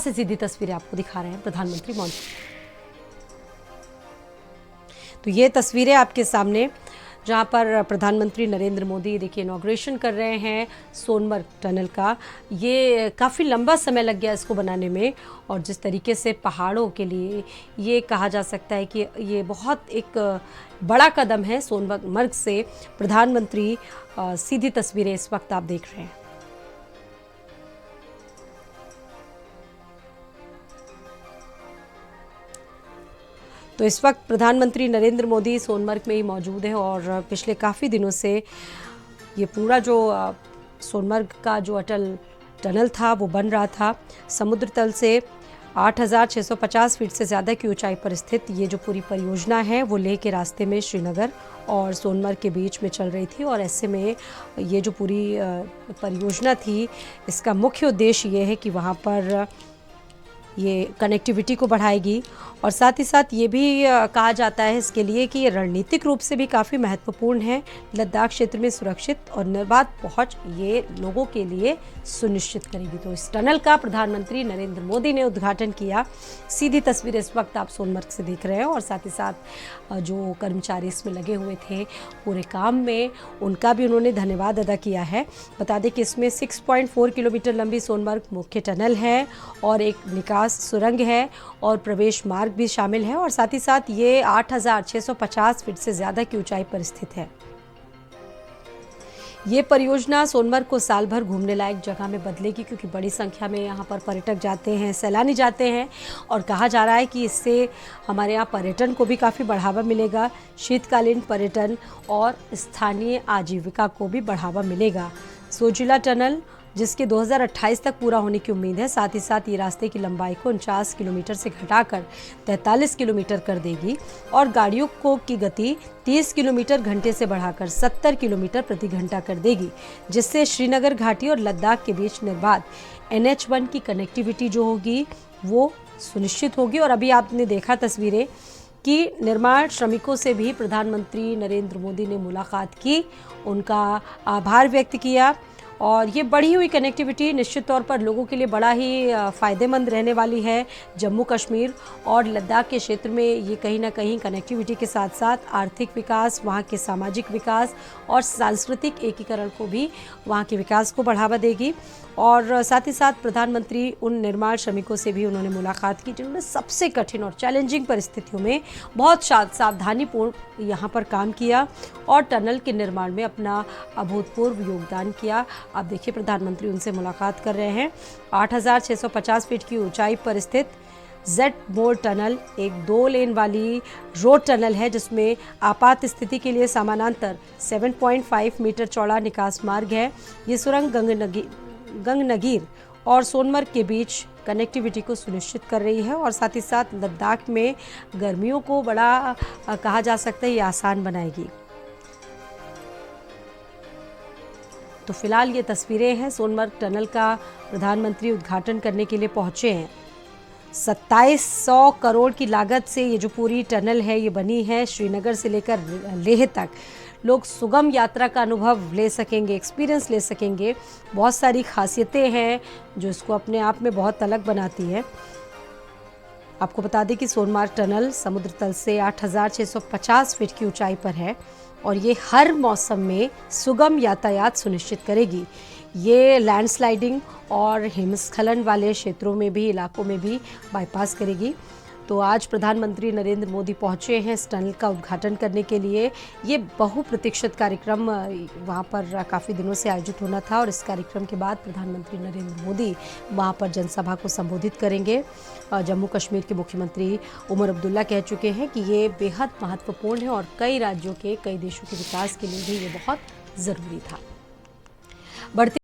से सीधी तस्वीरें आपको दिखा रहे हैं प्रधानमंत्री मौजूद। तो ये तस्वीरें आपके सामने जहां पर प्रधानमंत्री नरेंद्र मोदी देखिए इनॉग्रेशन कर रहे हैं सोनमर्ग टनल का। ये काफ़ी लंबा समय लग गया इसको बनाने में, और जिस तरीके से पहाड़ों के लिए ये कहा जा सकता है कि ये बहुत एक बड़ा कदम है सोनमर्ग से प्रधानमंत्री। सीधी तस्वीरें इस वक्त आप देख रहे हैं। तो इस वक्त प्रधानमंत्री नरेंद्र मोदी सोनमर्ग में ही मौजूद हैं और पिछले काफ़ी दिनों से ये पूरा जो सोनमर्ग का जो अटल टनल था वो बन रहा था। समुद्र तल से 8,650 फीट से ज़्यादा की ऊंचाई पर स्थित ये जो पूरी परियोजना है वो लेह के रास्ते में श्रीनगर और सोनमर्ग के बीच में चल रही थी। और ऐसे में ये जो पूरी परियोजना थी इसका मुख्य उद्देश्य ये है कि वहाँ पर ये कनेक्टिविटी को बढ़ाएगी, और साथ ही साथ ये भी कहा जाता है इसके लिए कि ये रणनीतिक रूप से भी काफ़ी महत्वपूर्ण है। लद्दाख क्षेत्र में सुरक्षित और निर्बाध पहुंच ये लोगों के लिए सुनिश्चित करेगी। तो इस टनल का प्रधानमंत्री नरेंद्र मोदी ने उद्घाटन किया। सीधी तस्वीर इस वक्त आप सोनमर्ग से देख रहे हैं, और साथ ही साथ जो कर्मचारी इसमें लगे हुए थे पूरे काम में, उनका भी उन्होंने धन्यवाद अदा किया है। बता दें कि इसमें 6.4 किलोमीटर लंबी सोनमर्ग मुख्य टनल है और एक निकास सुरंग है और प्रवेश मार्ग भी शामिल है, और साथ ही साथ ये 8,650 फीट से ज़्यादा की ऊंचाई पर स्थित है। ये परियोजना सोनमर्ग को साल भर घूमने लायक जगह में बदलेगी, क्योंकि बड़ी संख्या में यहाँ पर पर्यटक जाते हैं, सैलानी जाते हैं, और कहा जा रहा है कि इससे हमारे यहाँ पर्यटन को भी काफ़ी बढ़ावा मिलेगा। शीतकालीन पर्यटन और स्थानीय आजीविका को भी बढ़ावा मिलेगा। सोजिला टनल जिसके 2028 तक पूरा होने की उम्मीद है। साथ ही साथ ये रास्ते की लंबाई को 49 किलोमीटर से घटाकर 43 किलोमीटर कर देगी और गाड़ियों की गति 30 किलोमीटर घंटे से बढ़ाकर 70 किलोमीटर प्रति घंटा कर देगी, जिससे श्रीनगर घाटी और लद्दाख के बीच निर्बाध NH1 की कनेक्टिविटी जो होगी वो सुनिश्चित होगी। और अभी आपने देखा तस्वीरें कि निर्माण श्रमिकों से भी प्रधानमंत्री नरेंद्र मोदी ने मुलाकात की, उनका आभार व्यक्त किया, और ये बढ़ी हुई कनेक्टिविटी निश्चित तौर पर लोगों के लिए बड़ा ही फ़ायदेमंद रहने वाली है। जम्मू कश्मीर और लद्दाख के क्षेत्र में ये कहीं ना कहीं कनेक्टिविटी के साथ साथ आर्थिक विकास, वहाँ के सामाजिक विकास और सांस्कृतिक एकीकरण को भी, वहाँ के विकास को बढ़ावा देगी। और साथ ही साथ प्रधानमंत्री उन निर्माण श्रमिकों से भी उन्होंने मुलाकात की जिन्होंने सबसे कठिन और चैलेंजिंग परिस्थितियों में बहुत सावधानीपूर्ण यहाँ पर काम किया और टनल के निर्माण में अपना अभूतपूर्व योगदान किया। आप देखिए प्रधानमंत्री उनसे मुलाकात कर रहे हैं। 8,650 फीट की ऊंचाई पर स्थित जेड मोड टनल एक 2 लेन वाली रोड टनल है, जिसमें आपात स्थिति के लिए समानांतर 7.5 मीटर चौड़ा निकास मार्ग है। ये सुरंग गंगनगीर और सोनमर्ग के बीच कनेक्टिविटी को सुनिश्चित कर रही है, और साथ ही साथ लद्दाख में गर्मियों को बड़ा कहा जा सकता है ये आसान बनाएगी। तो फिलहाल ये तस्वीरें हैं सोनमर्ग टनल का प्रधानमंत्री उद्घाटन करने के लिए पहुंचे हैं। 2700 करोड़ की लागत से ये जो पूरी टनल है ये बनी है। श्रीनगर से लेकर लेह तक लोग सुगम यात्रा का अनुभव ले सकेंगे, एक्सपीरियंस ले सकेंगे। बहुत सारी खासियतें हैं जो इसको अपने आप में बहुत अलग बनाती है। आपको बता दें कि सोनमर्ग टनल समुद्र तल से 8,650 फीट की ऊंचाई पर है और ये हर मौसम में सुगम यातायात सुनिश्चित करेगी। ये लैंडस्लाइडिंग और हिमस्खलन वाले क्षेत्रों में भी, इलाकों में भी बाईपास करेगी। तो आज प्रधानमंत्री नरेंद्र मोदी पहुंचे हैं इस टनल का उद्घाटन करने के लिए। ये बहुप्रतीक्षित कार्यक्रम वहां पर काफ़ी दिनों से आयोजित होना था, और इस कार्यक्रम के बाद प्रधानमंत्री नरेंद्र मोदी वहां पर जनसभा को संबोधित करेंगे। जम्मू कश्मीर के मुख्यमंत्री उमर अब्दुल्ला कह चुके हैं कि ये बेहद महत्वपूर्ण है और कई राज्यों के, कई देशों के विकास के लिए भी ये बहुत ज़रूरी था। बढ़ते